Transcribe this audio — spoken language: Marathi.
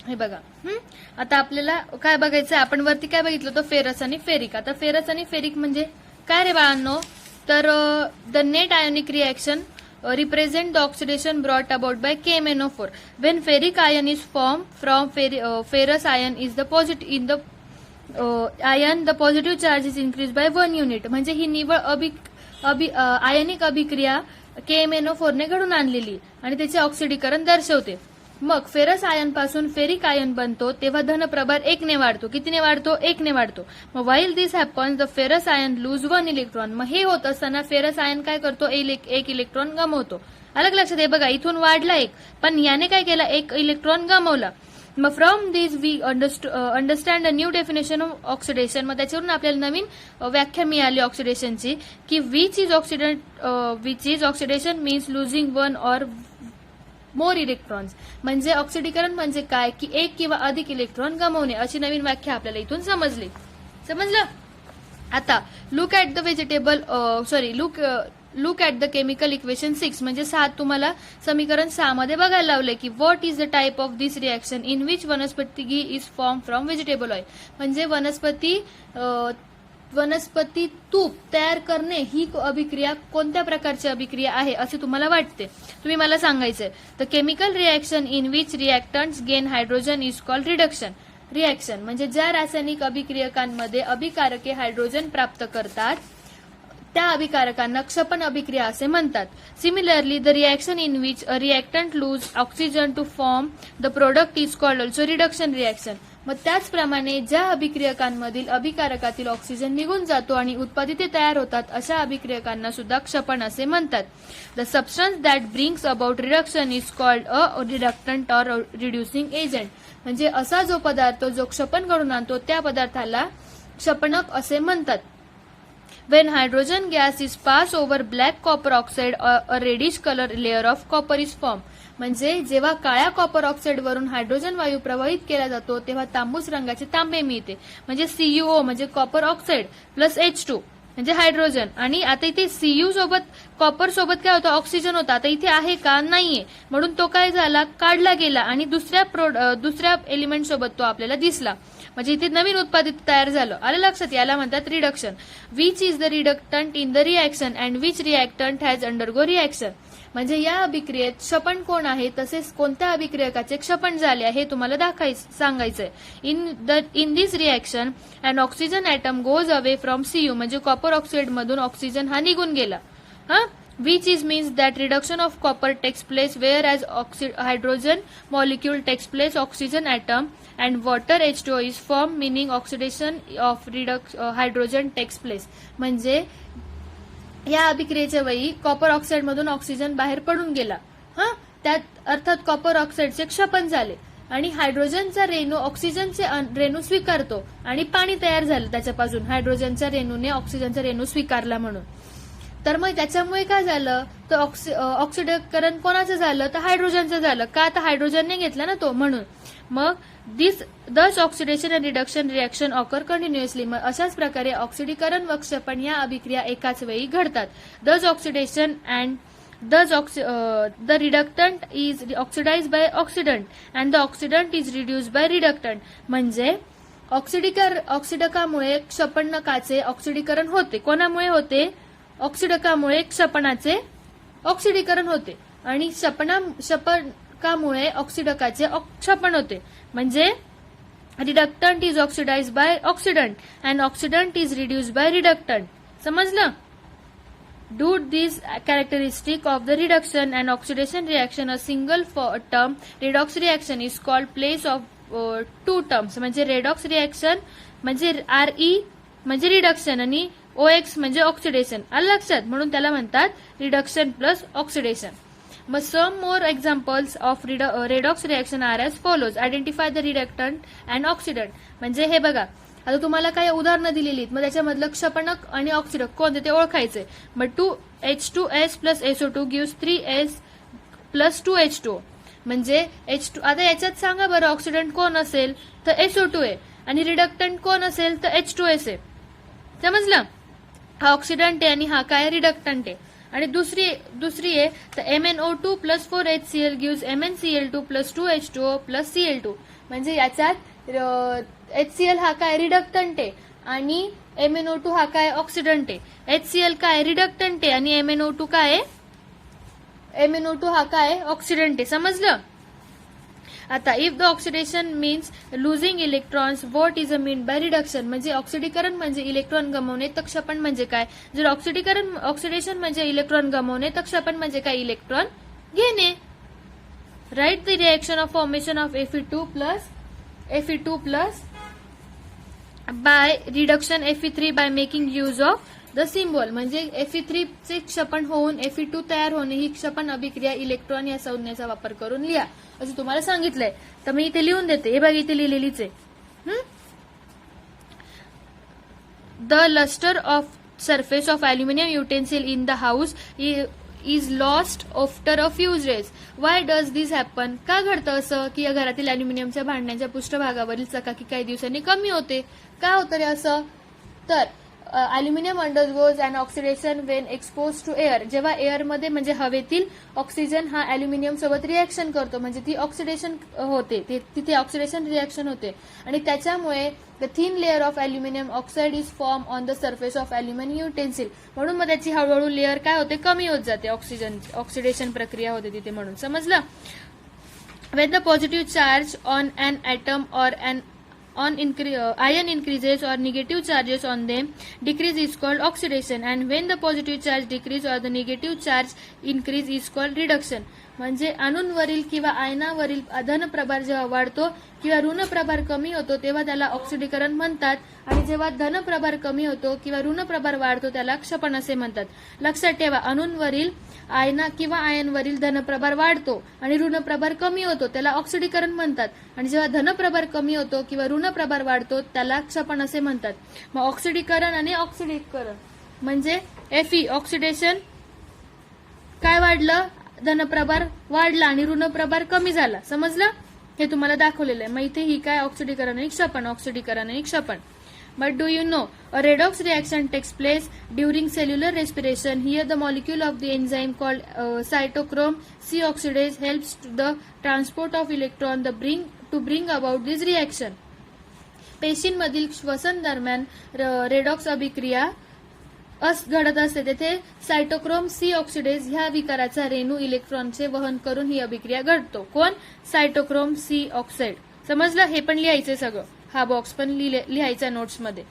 हे बघा. आता आपल्याला काय बघायचं, आपण वरती काय बघितलं होतं, फेरस आणि फेरिक. आता फेरस आणि फेरिक म्हणजे काय रे बाळांनो, तर the net ionic reaction represent the oxidation brought about by KMnO4. When ferric ion is formed from ferrous ion is the positive in the ion, the positive charge is increased by 1 unit. म्हणजे ही निव्वळ आयनिक अभिक्रिया KMnO4 ने घडून आणलेली आणि त्याचे ऑक्सिडीकरण दर्शवते. मग फेरस आयन पासून फेरिक आयन बनतो तेव्हा धनप्रभार 1 ने वाढतो. कितीने वाढतो? 1 ने वाढतो. मग while this happens the ferrous ion lose 1 electron. मग हे होत असताना फेरस आयन काय करतो? 1 इलेक्ट्रॉन गमावतो. अलग लक्षात आहे बघा, इथून वाढला 1 पण याने काय केला? 1 इलेक्ट्रॉन गमावला. मग from this we understand a new definition of oxidation. मग त्याच्यावरून आपल्याला नवीन व्याख्या मिळाली ऑक्सिडेशनची की which is oxidation means losing 1 or more electrons. म्हणजे ऑक्सिडीकरण म्हणजे काय की 1 किंवा अधिक इलेक्ट्रॉन गमावणे, अशी नवीन व्याख्या आपल्याला इथून समजली. समजलं? आता look at the vegetable look at the chemical equation 6. म्हणजे 7 तुम्हाला समीकरण 6 मध्ये बघायला लावले की what is the type of this reaction in which vanaspati ghee is form from vegetable oil. म्हणजे वनस्पती तूप तयार करणे ही अभिक्रिया कोणत्या प्रकारची अभिक्रिया आहे असे तुम्हाला वाटते? तुम्ही मला सांगायचंय. The chemical reaction in which reactants gain hydrogen is called reduction reaction. म्हणजे ज्या रासायनिक अभिक्रियकांमध्ये अभिकारके हायड्रोजन प्राप्त करतात त्या अभिकारकांना क्षपन अभिक्रिया असे म्हणतात. Similarly the reaction in which a reactant lose oxygen to form the product is called also reduction reaction. मग त्याचप्रमाणे ज्या अभिक्रियकांमधील अभिकारकातील ऑक्सिजन निघून जातो आणि उत्पादिते तयार होतात अशा अभिक्रियकांना सुद्धा क्षपन असे म्हणतात. The substance that brings about reduction is called a reductant or reducing agent. म्हणजे असा जो पदार्थ जो क्षपन घडून आणतो त्या पदार्थाला क्षपनक असे म्हणतात. When hydrogen gas is passed over black copper oxide, a reddish color layer of copper is formed. म्हणजे जेव्हा काळ्या कॉपर ऑक्साईड वरून हायड्रोजन वायू प्रवाहित केला जातो तेव्हा तांबूस रंगाचे तांबे मिळते. म्हणजे CuO म्हणजे कॉपर ऑक्साईड प्लस H2 म्हणजे हायड्रोजन. आणि आता इथे Cu सोबत कॉपर सोबत काय होतं? ऑक्सिजन होता. आता इथे आहे का? नाहीये. म्हणून तो काय झाला? काढला गेला आणि दुसऱ्या एलिमेंट सोबत तो आपल्याला दिसला. म्हणजे इथे नवीन उत्पादित तयार झालं. आलं लक्षात? याला म्हणतात reduction. Which is the reductant in the reaction and which reactant has undergo reaction. म्हणजे या अभिक्रियेत क्षपन कोण आहे तसेच कोणत्या अभिक्रियकाचे क्षपन झाले आहे हे तुम्हाला सांगायचंय. In this reaction and oxygen atom goes away from Cu. म्हणजे कॉपर ऑक्साईड मधून ऑक्सिजन हा निघून गेला. Which is means that reduction of copper takes place whereas hydrogen molecule takes place oxygen atom and water H2O is formed, meaning oxidation of hydrogen takes place. म्हणजे या अभिक्रियेच्या वेळी कॉपर ऑक्साईड मधून ऑक्सिजन बाहेर पडून गेला. त्यात अर्थात कॉपर ऑक्साईडचे क्षपन झाले आणि हायड्रोजनचा रेणू ऑक्सिजनचे रेणू स्वीकारतो आणि पाणी तयार झालं त्याच्यापासून. हायड्रोजनच्या रेणूने ऑक्सिजनचा रेणू स्वीकारला म्हणून. तर मग त्याच्यामुळे काय झालं? तर ऑक्सिडीकरण कोणाचं झालं? तर हायड्रोजनचं झालं. का? तर हायड्रोजनने घेतला ना तो, म्हणून. मग दस oxidation and reduction reaction occur continuously. मग अशाच प्रकारे ऑक्सिडीकरण व क्षपन या अभिक्रिया एकाच वेळी घडतात. Thus oxidation and the reductant is oxidised by oxidant and the oxidant is reduced by reductant. म्हणजे ऑक्सिडकामुळे क्षपनकाचे ऑक्सिडीकरण होते. कोणामुळे होते? ऑक्सिडकामुळे क्षपनाचे ऑक्सिडीकरण होते आणि क्षपनकामुळे ऑक्सिडकाचे क्षपन होते. म्हणजे reductant is oxidised by oxidant and oxidant is reduced by reductant. समजलं? Due this characteristic of the reduction and oxidation reaction, a single term redox reaction is called place of two terms. म्हणजे redox reaction म्हणजे Re म्हणजे रिडक्शन आणि OX म्हणजे ऑक्सिडेशन. आलं लक्षात? म्हणून त्याला म्हणतात रिडक्शन प्लस ऑक्सिडेशन. मग some more examples of redox reaction are as follows. Identify the reductant and oxidant. म्हणजे हे बघा, आता तुम्हाला काही उदाहरणं दिलेली आहेत. मग त्याच्यामधलं क्षपनक आणि ऑक्सिडक कोणते ते ओळखायचे. मग 2H2S plus SO2 gives 3S plus 2H2O. म्हणजे H2. आता याच्यात सांगा बरं ऑक्सिडंट कोण असेल? तर SO2 आहे आणि रिडक्टंट कोण असेल? तर H2S आहे. समजलं? हा ऑक्सिडंट आहे आणि हा काय? रिडक्टंट आहे. आणि दुसरी आहे तर MnO2 plus 4HCl gives MnCl2 plus 2H2O plus Cl2. म्हणजे याच्यात HCl हा काय रिडक्टंट आहे आणि MnO2 हा काय ऑक्सिडंट आहे. HCl काय रिडक्टंट आहे आणि MnO2 काय आहे, MnO2 हा काय ऑक्सिडंट आहे. समजलं. आता if the oxidation means losing electrons what is a mean by reduction. म्हणजे ऑक्सिडीकरण म्हणजे इलेक्ट्रॉन गमावणे तर क्षपण म्हणजे काय. जर ऑक्सिडेशन म्हणजे इलेक्ट्रॉन गमावणे तर क्षपण म्हणजे काय, इलेक्ट्रॉन घेणे. Write the reaction of formation of Fe2 plus by reduction Fe3 by making use of the symbol. म्हणजे Fe3 चे क्षपण होऊन Fe2 तयार होणे ही क्षपण अभिक्रिया इलेक्ट्रॉन या संज्ञेचा वापर करून लिहा असं तुम्हाला सांगितलंय. तर मी इथे लिहून देते. हे बघा इथे लिहिलेलीच आहे. The lustre of surface of aluminium utensil in the house is lost after a few days. Why does this happen. का घडतं असं की या घरातील अल्युमिनियमच्या भांड्यांच्या पृष्ठभागावरील चकाकी काही दिवसांनी कमी होते. का होतं रे असं. तर aluminium undergoes and oxidation when expose to air. जेव्हा एअरमध्ये म्हणजे हवेतील ऑक्सिजन हा अल्युमिनियम सोबत रिएक्शन करतो म्हणजे ती ऑक्सिडेशन होते, तिथे ऑक्सिडेशन रिएक्शन होते आणि त्याच्यामुळे the thin layer of aluminium oxide is form on the surface of aluminium utensil. म्हणून मग त्याची हळूहळू लेअर काय होते, कमी होत जाते. ऑक्सिडेशन प्रक्रिया होते तिथे. म्हणून समजलं. When the positive charge on an atom or an ion increases or negative charges on them decrease is called oxidation, and when the positive charge decrease or the negative charge increase is called reduction. म्हणजे अणूंवरील किंवा आयनावरील धन प्रभार जेव्हा वाढतो किंवा ऋण प्रभार कमी होतो तेव्हा त्याला ऑक्सिडीकरण म्हणतात आणि जेव्हा धन प्रभार कमी होतो किंवा ऋण प्रभार वाढतो त्याला क्षपण असे म्हणतात. लक्षात ठेवा, अणूंवरील आयना किंवा आयनवरील धनप्रभार वाढतो आणि ऋण प्रभार कमी होतो त्याला ऑक्सिडीकरण म्हणतात आणि जेव्हा धनप्रभार कमी होतो किंवा ऋण प्रभार वाढतो त्याला क्षपण असे म्हणतात. मग ऑक्सिडीकरण आणि ऑक्सिडीकरण म्हणजे Fe ऑक्सिडेशन काय वाढलं, धनप्रभार वाढला आणि ऋणप्रभार कमी झाला. समजलं. हे तुम्हाला दाखवलेलं आहे. मग इथे ही काय ऑक्सिडीकरण आणि क्षपण, ऑक्सिडीकरण आणि क्षपण. But do you know a redox reaction takes place during cellular respiration. Here the molecule of the enzyme called cytochrome C oxidase helps to the transport of electron to bring about this reaction. पेशींमधील श्वसन दरम्यान रेडॉक्स अभिक्रिया घडत असते. तेथे सायटोक्रोम सी ऑक्सिडेज ह्या विकाराचा रेणू इलेक्ट्रॉनचे वहन करून ही अभिक्रिया घडतो. कोण, सायटोक्रोम सी ऑक्साइड. समजलं. हे पण लिहायचंय सगळं. हा बॉक्स पण लिहायचा नोट्स मध्ये.